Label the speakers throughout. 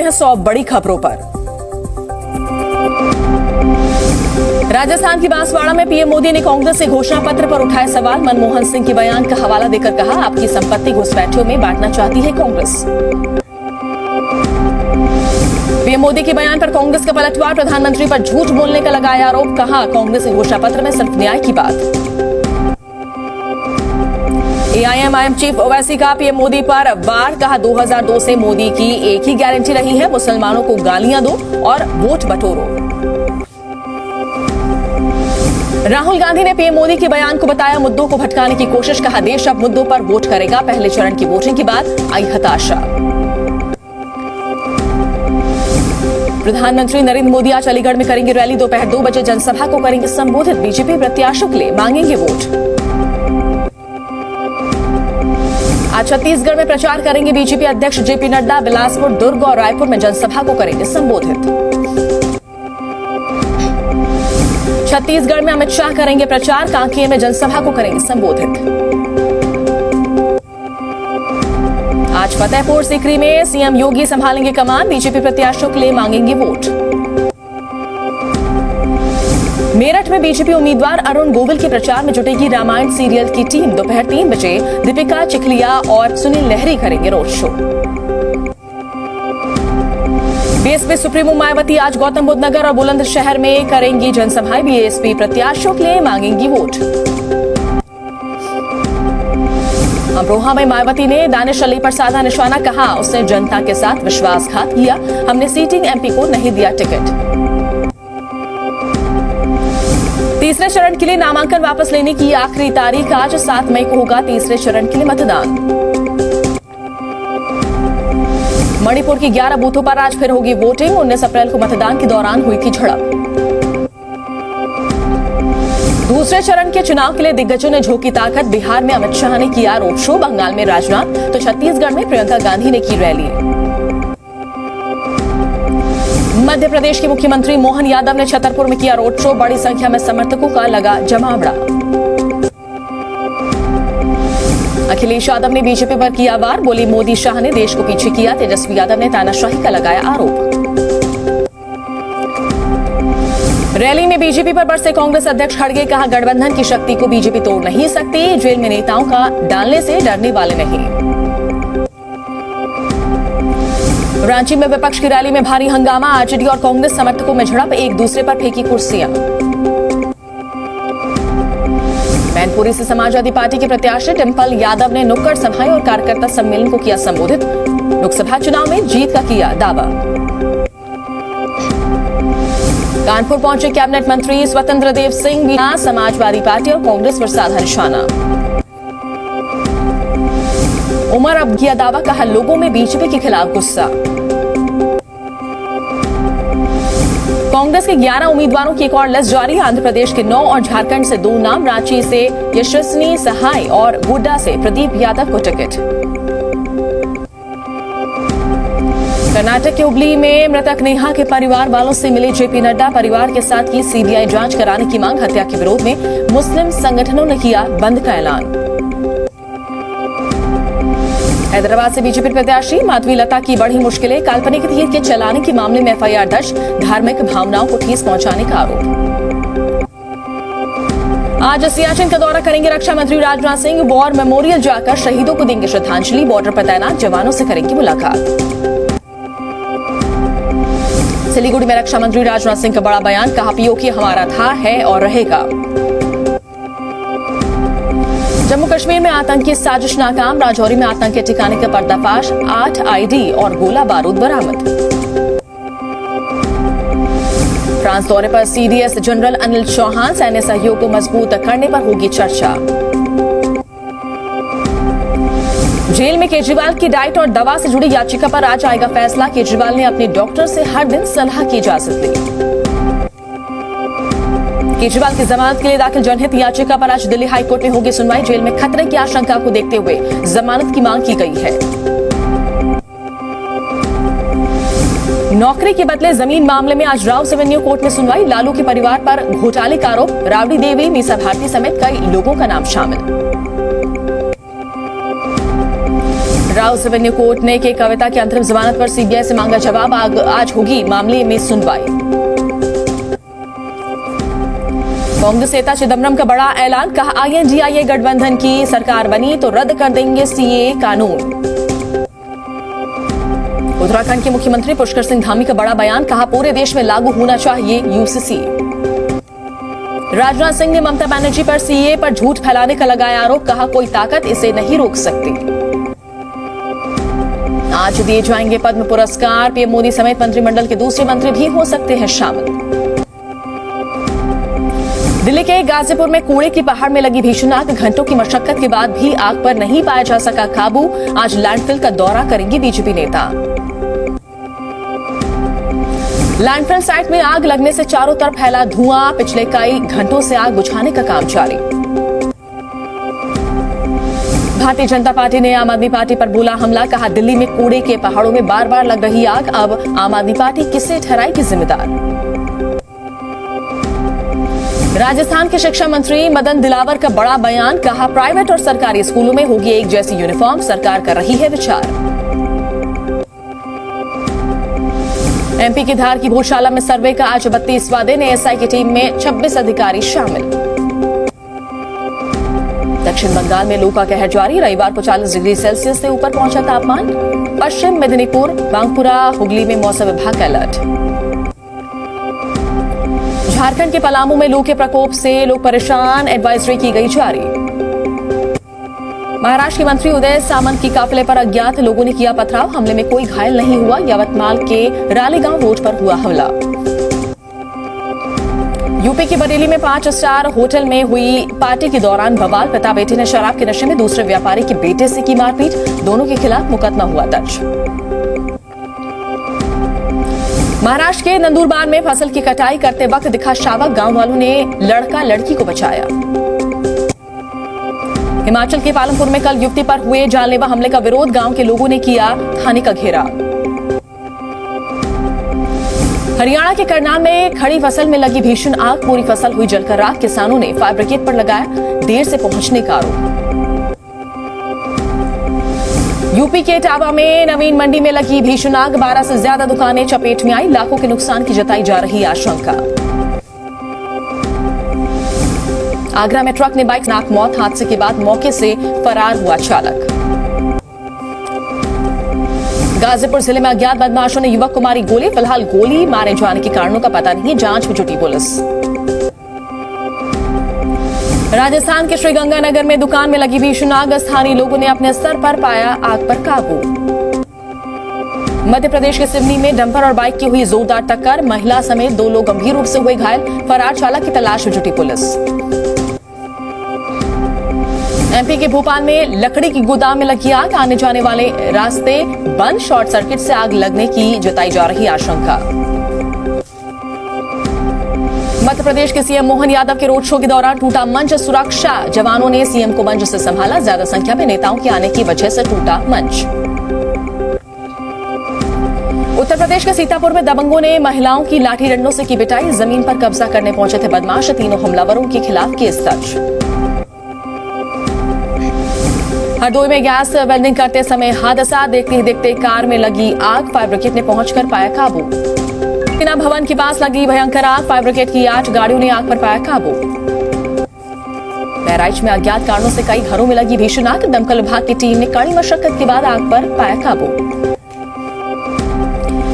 Speaker 1: हैं 100 बड़ी खबरों पर। राजस्थान की बांसवाड़ा में पीएम मोदी ने कांग्रेस से घोषणा पत्र पर उठाए सवाल। मनमोहन सिंह के बयान का हवाला देकर कहा, आपकी संपत्ति घुसपैठियों में बांटना चाहती है कांग्रेस। पीएम मोदी के बयान पर कांग्रेस का पलटवार। प्रधानमंत्री पर झूठ बोलने का लगाया आरोप। कहा, कांग्रेस के घोषणा पत्र में सिर्फ न्याय की बात। एआईएम चीफ ओवैसी का पीएम मोदी पर वार। कहा, 2002 से मोदी की एक ही गारंटी रही है, मुसलमानों को गालियां दो और वोट बटोरो। राहुल गांधी ने पीएम मोदी के बयान को बताया मुद्दों को भटकाने की कोशिश। कहा, देश अब मुद्दों पर वोट करेगा। पहले चरण की वोटिंग के बाद आई हताशा। प्रधानमंत्री नरेंद्र मोदी आज अलीगढ़ में करेंगे रैली। दोपहर 2 बजे जनसभा को करेंगे संबोधित। बीजेपी प्रत्याशियों के लिए मांगेंगे वोट। आज छत्तीसगढ़ में प्रचार करेंगे बीजेपी अध्यक्ष जेपी नड्डा। बिलासपुर, दुर्ग और रायपुर में जनसभा को करेंगे संबोधित। छत्तीसगढ़ में अमित शाह करेंगे प्रचार। कांकेर में जनसभा को करेंगे संबोधित। आज फतेहपुर सीकरी में सीएम योगी संभालेंगे कमान। बीजेपी प्रत्याशियों के लिए मांगेंगे वोट। मेरठ में बीजेपी उम्मीदवार अरुण गोविल के प्रचार में जुटेगी रामायण सीरियल की टीम। दोपहर 3 बजे दीपिका चिखलिया और सुनील लहरी करेंगे road show. BSP supremo Mayawati आज गौतम बुद्ध नगर और बुलंदशहर में करेंगी जनसभाएं। बीएसपी प्रत्याशियों के लिए मांगेंगी वोट। अमरोहा में मायावती ने दानिश अली पर साधा निशाना। कहा, उसने जनता के साथ विश्वासघात किया। हमने सीटिंग एमपी को नहीं दिया टिकट। तीसरे चरण के लिए नामांकन वापस लेने की आखिरी तारीख आज 7 मई को होगा तीसरे चरण के लिए मतदान। मणिपुर की 11 बूथों पर आज फिर होगी वोटिंग। 19 अप्रैल को मतदान के दौरान हुई थी झड़प। दूसरे चरण के चुनाव के लिए दिग्गजों ने झोंकी ताकत। बिहार में अमित शाह ने किया रोड शो। बंगाल में राजनाथ तो छत्तीसगढ़ में प्रियंका गांधी ने की रैली। मध्य प्रदेश के मुख्यमंत्री मोहन यादव ने छतरपुर में किया रोड शो। बड़ी संख्या में समर्थकों का लगा जमावड़ा। अखिलेश यादव ने बीजेपी पर किया वार। बोली, मोदी शाह ने देश को पीछे किया। तेजस्वी यादव ने तानाशाही का लगाया आरोप। रैली में बीजेपी पर बरसे कांग्रेस अध्यक्ष खड़गे। कहा, गठबंधन की शक्ति को बीजेपी तोड़ नहीं सकती। जेल में नेताओं का डालने से डरने वाले नहीं। रांची में विपक्ष की रैली में भारी हंगामा। आरजेडी और कांग्रेस समर्थकों में झड़प। एक दूसरे पर फेंकी कुर्सियां। मैनपुरी से समाजवादी पार्टी के प्रत्याशी डिंपल यादव ने नुक्कड़ सभाएं और कार्यकर्ता सम्मेलन को किया संबोधित। लोकसभा चुनाव में जीत का किया दावा। कानपुर पहुंचे कैबिनेट मंत्री स्वतंत्र देव सिंह। भी समाजवादी पार्टी और कांग्रेस पर साधा निशाना। उमर अब किया दावा। कहा, लोगों में बीजेपी के खिलाफ गुस्सा। कांग्रेस के 11 उम्मीदवारों की एक और लिस्ट जारी। आंध्र प्रदेश के 9 और झारखंड से 2 नाम। रांची से यशस्विनी सहाय और गोड्डा से प्रदीप यादव को टिकट। कर्नाटक के हुबली में मृतक नेहा के परिवार वालों से मिले जेपी नड्डा। परिवार के साथ की सीबीआई जांच कराने की मांग। हत्या के विरोध में मुस्लिम संगठनों ने किया बंद का ऐलान। हैदराबाद से बीजेपी प्रत्याशी माधवी लता की बढ़ी मुश्किलें। काल्पनिक तीर के चलाने के मामले में एफआईआर दर्ज। धार्मिक भावनाओं को ठेस पहुंचाने का आरोप। आज सियाचिन का दौरा करेंगे रक्षा मंत्री राजनाथ सिंह। वॉर मेमोरियल जाकर शहीदों को देंगे श्रद्धांजलि। बॉर्डर पर तैनात जवानों से करेंगे मुलाकात। सिलीगुड़ी में रक्षा मंत्री राजनाथ सिंह का बड़ा बयान। कहा, पीओके हमारा था, है और रहेगा। जम्मू कश्मीर में आतंकी साजिश नाकाम। राजौरी में आतंकी ठिकाने का पर्दाफाश। 8 आईडी और गोला बारूद बरामद। फ्रांस दौरे पर सीडीएस जनरल अनिल चौहान। सैन्य सहयोग को मजबूत करने पर होगी चर्चा। जेल में केजरीवाल की डाइट और दवा से जुड़ी याचिका पर आज आएगा फैसला। केजरीवाल ने अपने डॉक्टर से हर दिन सलाह की इजाजत ली। केजरीवाल की जमानत के लिए दाखिल जनहित याचिका पर आज दिल्ली हाईकोर्ट में होगी सुनवाई। जेल में खतरे की आशंका को देखते हुए जमानत की मांग की गई है। नौकरी के बदले जमीन मामले में आज राव एवेन्यू कोर्ट में सुनवाई। लालू के परिवार पर घोटाले का आरोप। राबड़ी देवी, मीसा भारती समेत कई लोगों का नाम शामिल। राउस रेवेन्यू कोर्ट ने के कविता की अंतरिम जमानत पर सीबीआई से मांगा जवाब। आज होगी मामले में सुनवाई। कांग्रेस नेता चिदम्बरम का बड़ा ऐलान, कहा INDIA गठबंधन की सरकार बनी तो रद्द कर देंगे CAA कानून। उत्तराखंड के मुख्यमंत्री पुष्कर सिंह धामी का बड़ा बयान, कहा पूरे देश में लागू होना चाहिए UCC। राजनाथ सिंह ने ममता बनर्जी पर CAA पर झूठ फैलाने का लगाया आरोप, कहा कोई ताकत इसे नहीं रोक सकती। आज दिए जाएंगे पद्म पुरस्कार, PM मोदी समेत मंत्रिमंडल के दूसरे मंत्री भी हो सकते हैं शामिल। दिल्ली के गाजीपुर में कूड़े की पहाड़ में लगी भीषण आग, घंटों की मशक्कत के बाद भी आग पर नहीं पाया जा सका काबू। आज लैंडफिल का दौरा करेंगे बीजेपी नेता। लैंडफिल साइट में आग लगने से चारों तरफ फैला धुआं, पिछले कई घंटों से आग बुझाने का काम जारी। भारतीय जनता पार्टी ने आम आदमी पार्टी पर बोला हमला, कहा दिल्ली में कूड़े के पहाड़ों में बार बार लग रही आग, अब आम आदमी पार्टी किसे ठहराएगी जिम्मेदार। राजस्थान के शिक्षा मंत्री मदन दिलावर का बड़ा बयान, कहा प्राइवेट और सरकारी स्कूलों में होगी एक जैसी यूनिफॉर्म, सरकार कर रही है विचार। MP की धार की भोजशाला में सर्वे का आज 32वां दिन, ASI की टीम में 26 अधिकारी शामिल। दक्षिण बंगाल में लू का कहर जारी, रविवार को 40 डिग्री सेल्सियस से ऊपर पहुंचा तापमान। पश्चिम मेदिनीपुर, बांकुरा, हुगली में मौसम विभाग का अलर्ट। झारखंड के पलामू में लू के प्रकोप से लोग परेशान, एडवाइजरी की गई जारी। महाराष्ट्र के मंत्री उदय सामंत की काफिले पर अज्ञात लोगों ने किया पथराव, हमले में कोई घायल नहीं हुआ। यवतमाल के रालेगांव रोड पर हुआ हमला। यूपी की बरेली में 5 स्टार होटल में हुई पार्टी के दौरान बवाल, पिता बेटे ने शराब के नशे में दूसरे व्यापारी के बेटे से की मारपीट, दोनों के खिलाफ मुकदमा हुआ दर्ज। महाराष्ट्र के नंदुरबार में फसल की कटाई करते वक्त दिखा शावक, गांव वालों ने लड़का लड़की को बचाया। हिमाचल के पालमपुर में कल युवती पर हुए जानलेवा हमले का विरोध, गांव के लोगों ने किया थाने का घेराव। हरियाणा के करनाल में खड़ी फसल में लगी भीषण आग, पूरी फसल हुई जलकर राख, किसानों ने फायर ब्रिगेड पर लगाया देर से पहुंचने का आरोप। यूपी के इटावा में नवीन मंडी में लगी भीषण आग, 12 से ज्यादा दुकानें चपेट में आई, लाखों के नुकसान की जताई जा रही आशंका। आगरा में ट्रक ने बाइक नाक मौत, हादसे के बाद मौके से फरार हुआ चालक। गाजीपुर जिले में अज्ञात बदमाशों ने युवक को मारी गोली, फिलहाल गोली मारे जाने के कारणों का पता नहीं, जांच में जुटी पुलिस। राजस्थान के श्रीगंगानगर में दुकान में लगी भीषण आग, स्थानीय लोगों ने अपने स्तर पर पाया आग पर काबू। मध्य प्रदेश के सिवनी में डंपर और बाइक की हुई जोरदार टक्कर, महिला समेत 2 लोग गंभीर रूप से हुए घायल, फरार चालक की तलाश में जुटी पुलिस। MP के भोपाल में लकड़ी की गोदाम में लगी आग, आने जाने वाले रास्ते बंद, शॉर्ट सर्किट से आग लगने की जताई जा रही आशंका। मध्य प्रदेश के CM मोहन यादव के रोड शो के दौरान टूटा मंच, सुरक्षा जवानों ने CM को मंच से संभाला, ज्यादा संख्या में नेताओं के आने की वजह से टूटा मंच। उत्तर प्रदेश के सीतापुर में दबंगों ने महिलाओं की लाठी डंडों से की पिटाई, जमीन पर कब्जा करने पहुंचे थे बदमाश, 3 हमलावरों के खिलाफ केस दर्ज। हरदोई में गैस वेल्डिंग करते समय हादसा, देखते ही देखते कार में लगी आग, फायर ब्रिगेड ने पहुंचकर पाया काबू। सेना भवन के पास लगी भयंकर आग, फायर ब्रिगेड की 8 गाड़ियों ने आग पर पाया काबू। बहराइच में अज्ञात कारणों से कई घरों में लगी भीषण आग, दमकल विभाग की टीम ने कड़ी मशक्कत के बाद आग पर पाया काबू।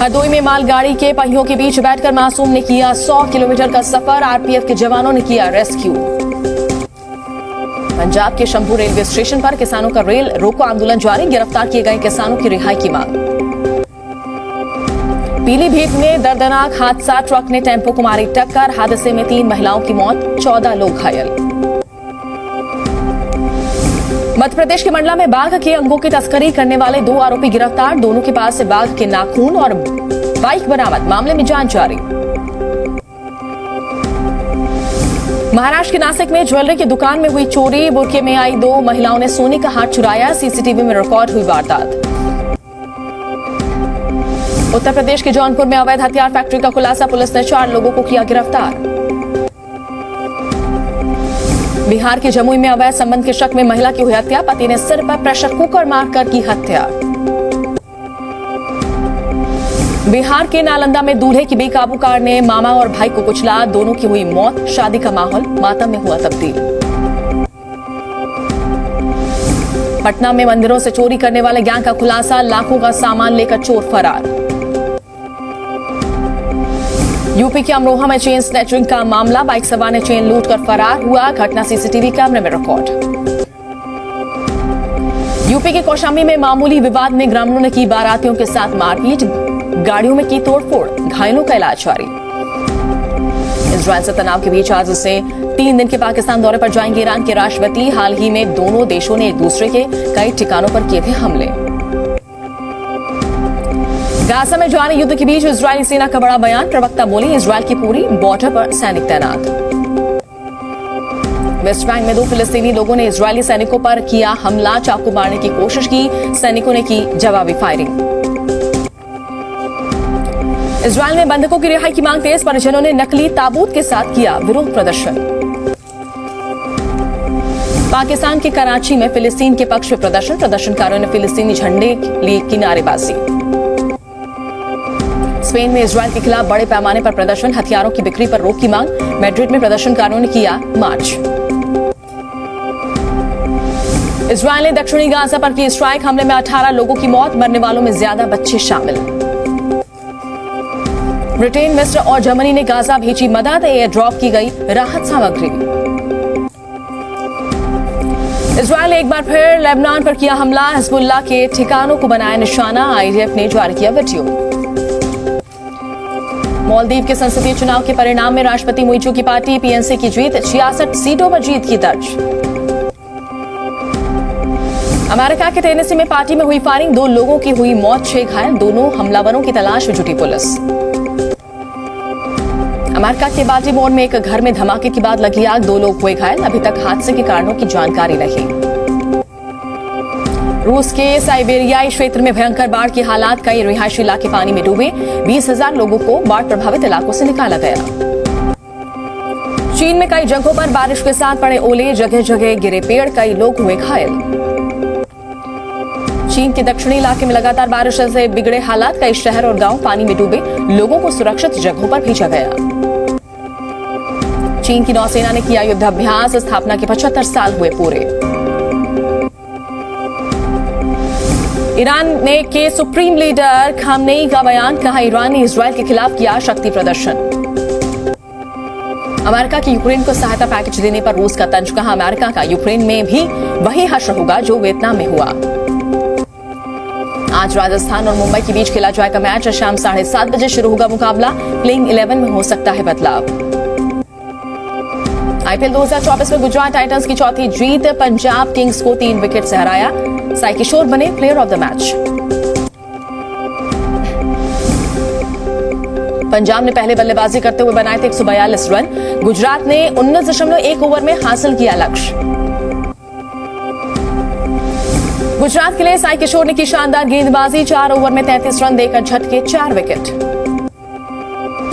Speaker 1: हरदोई में मालगाड़ी के पहियों के बीच बैठकर मासूम ने किया 100 किलोमीटर का सफर, RPF के जवानों ने किया रेस्क्यू। पंजाब के शंभू रेलवे स्टेशन पर किसानों का रेल रोको आंदोलन जारी, गिरफ्तार किए गए किसानों की रिहाई की मांग। पीलीभीत में दर्दनाक हादसा, ट्रक ने टेम्पो को मारी टक्कर, हादसे में 3 महिलाओं की मौत, 14 लोग घायल। मध्य प्रदेश के मंडला में बाघ के अंगों की तस्करी करने वाले 2 आरोपी गिरफ्तार, दोनों के पास से बाघ के नाखून और बाइक बरामद, मामले में जांच जारी। महाराष्ट्र के नासिक में ज्वेलरी की दुकान में हुई चोरी, बुरके में आई 2 महिलाओं ने सोने का हार चुराया, CCTV में रिकॉर्ड हुई वारदात। उत्तर प्रदेश के जौनपुर में अवैध हथियार फैक्ट्री का खुलासा, पुलिस ने 4 लोगों को किया गिरफ्तार। बिहार के जमुई में अवैध संबंध के शक में महिला की हुई हत्या, पति ने सिर पर प्रेशर कुकर मारकर की हत्या। बिहार के नालंदा में दूल्हे की बेकाबू कार ने मामा और भाई को कुचला, दोनों की हुई मौत, शादी का माहौल मातम में हुआ तब्दील। पटना में मंदिरों से चोरी करने वाले गैंग का खुलासा, लाखों का सामान लेकर चोर फरार। यूपी के अमरोहा में चेन स्नैचिंग का मामला, बाइक सवार ने चेन लूटकर फरार हुआ, घटना सीसीटीवी कैमरे में रिकॉर्ड। यूपी के कौशाम्बी में मामूली विवाद में ग्रामीणों ने की बारातियों के साथ मारपीट, गाड़ियों में की तोड़फोड़, घायलों का इलाज जारी। इजरायल से तनाव के बीच आज से 3 दिन के पाकिस्तान दौरे पर जाएंगे ईरान के राष्ट्रपति। हाल ही में दोनों देशों ने एक दूसरे के कई ठिकानों पर किए थे हमले। गाजा में जारी युद्ध के बीच इजरायली सेना का बड़ा बयान, प्रवक्ता बोली इजरायल की पूरी बॉर्डर पर सैनिक तैनात। वेस्ट बैंक में 2 फिलिस्तीनी लोगों ने इजरायली सैनिकों पर किया हमला, चाकू मारने की कोशिश की, सैनिकों ने की जवाबी फायरिंग। इजरायल में बंधकों की रिहाई की मांग तेज, परिजनों ने नकली ताबूत के साथ किया विरोध प्रदर्शन। पाकिस्तान के कराची में फिलिस्तीन के पक्ष में प्रदर्शन, प्रदर्शनकारियों ने फिलिस्तीनी झंडे लिए की नारेबाजी। स्पेन में इजरायल के खिलाफ बड़े पैमाने पर प्रदर्शन, हथियारों की बिक्री पर रोक की मांग, मैड्रिड में प्रदर्शनकारियों ने किया मार्च। इजरायल ने दक्षिणी गाजा पर की स्ट्राइक, हमले में 18 लोगों की मौत, मरने वालों में ज्यादा बच्चे शामिल। ब्रिटेन, मिस्र और जर्मनी ने गाजा भेजी मदद, एयर ड्रॉप की गई राहत सामग्री। इजरायल ने एक बार फिर लेबनान पर किया हमला, हिजबुल्लाह के ठिकानों को बनाया निशाना, आईडीएफ ने जारी किया वीडियो। मालदीव के संसदीय चुनाव के परिणाम में राष्ट्रपति मुइजू की पार्टी पीएनसी की जीत, 66 सीटों पर जीत की दर्ज। अमेरिका के टेनेसी में पार्टी में हुई फायरिंग, 2 लोगों की हुई मौत, 6 घायल, दोनों हमलावरों की तलाश में जुटी पुलिस। अमेरिका के बाल्टीमोर में एक घर में धमाके के बाद लगी आग, 2 लोग हुए घायल, अभी तक हादसे के कारणों की जानकारी नहीं। रूस के साइबेरियाई क्षेत्र में भयंकर बाढ़ की हालात, कई रिहायशी इलाके पानी में डूबे, 20,000 लोगों को बाढ़ प्रभावित इलाकों से निकाला गया। चीन में कई जगहों पर बारिश के साथ पड़े ओले, जगह जगह गिरे पेड़, कई लोग हुए घायल। चीन के दक्षिणी इलाके में लगातार बारिश से बिगड़े हालात, कई शहर और गांव पानी में डूबे, लोगों को सुरक्षित जगहों पर भेजा गया। चीन की नौसेना ने किया युद्धाभ्यास, स्थापना के 75 साल हुए पूरे। ईरान ने के सुप्रीम लीडर खामनेई का बयान, कहा ईरान ने इजरायल के खिलाफ किया शक्ति प्रदर्शन। अमेरिका की यूक्रेन को सहायता पैकेज देने पर रूस का तंज, कहा अमेरिका का यूक्रेन में भी वही हश्र होगा जो वियतनाम में हुआ। आज राजस्थान और मुंबई के बीच खेला जाएगा मैच, शाम 7:30 बजे शुरू होगा मुकाबला, प्लेइंग 11 में हो सकता है बदलाव। आईपीएल 2024 में गुजरात टाइटंस की चौथी जीत, पंजाब किंग्स को 3 विकेट से हराया, साई किशोर बने player of the match. Punjab ने पहले बल्लेबाजी करते हुए बनाए थे 142 रन, गुजरात ने 19.1 ओवर में हासिल किया लक्ष्य। गुजरात के लिए साई किशोर ने की शानदार गेंदबाजी, 4 ओवर में 33 रन देकर झटके 4 विकेट।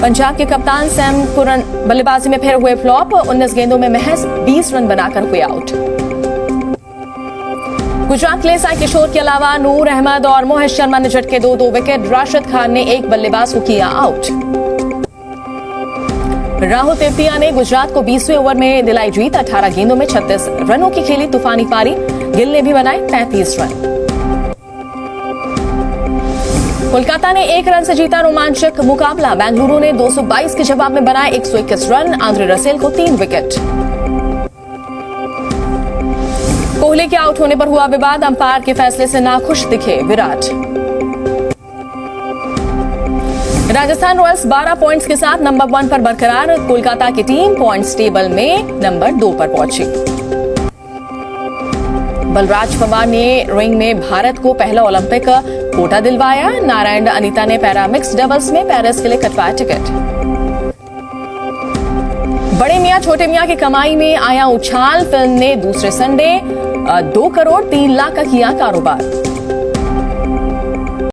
Speaker 1: पंजाब के कप्तान सैम कुरन बल्लेबाजी में फिर हुए फ्लॉप, 19 गेंदों में महज 20 रन बनाकर हुए आउट। गुजरात के लिए साई किशोर के अलावा नूर अहमद और मोहित शर्मा ने झटके 2-2 विकेट, राशिद खान ने एक बल्लेबाज को किया आउट। राहुल तेवतिया ने गुजरात को 20वें ओवर में दिलाई जीत, 18 गेंदों में 36 रनों की खेली तूफानी पारी, गिल ने भी बनाए 35 रन। कोलकाता ने 1 रन से जीता रोमांचक मुकाबला, बेंगलुरु ने 222 के जवाब में बनाए 121 रन, आंद्रे रसेल को 3 विकेट। कोहली के आउट होने पर हुआ विवाद, अंपायर के फैसले से नाखुश दिखे विराट। राजस्थान रॉयल्स 12 पॉइंट्स के साथ नंबर 1 पर बरकरार, कोलकाता की टीम पॉइंट्स टेबल में नंबर 2 पर पहुंची। बलराज पवार ने रिंग में भारत को पहला ओलंपिक कोटा दिलवाया, नारायण अनीता ने पैरा मिक्स डबल्स में पेरिस के लिए कटवाया टिकट। बड़े मियां छोटे मियां की कमाई में आया उछाल, फिल्म ने दूसरे संडे 2 करोड़ 3 लाख का किया कारोबार।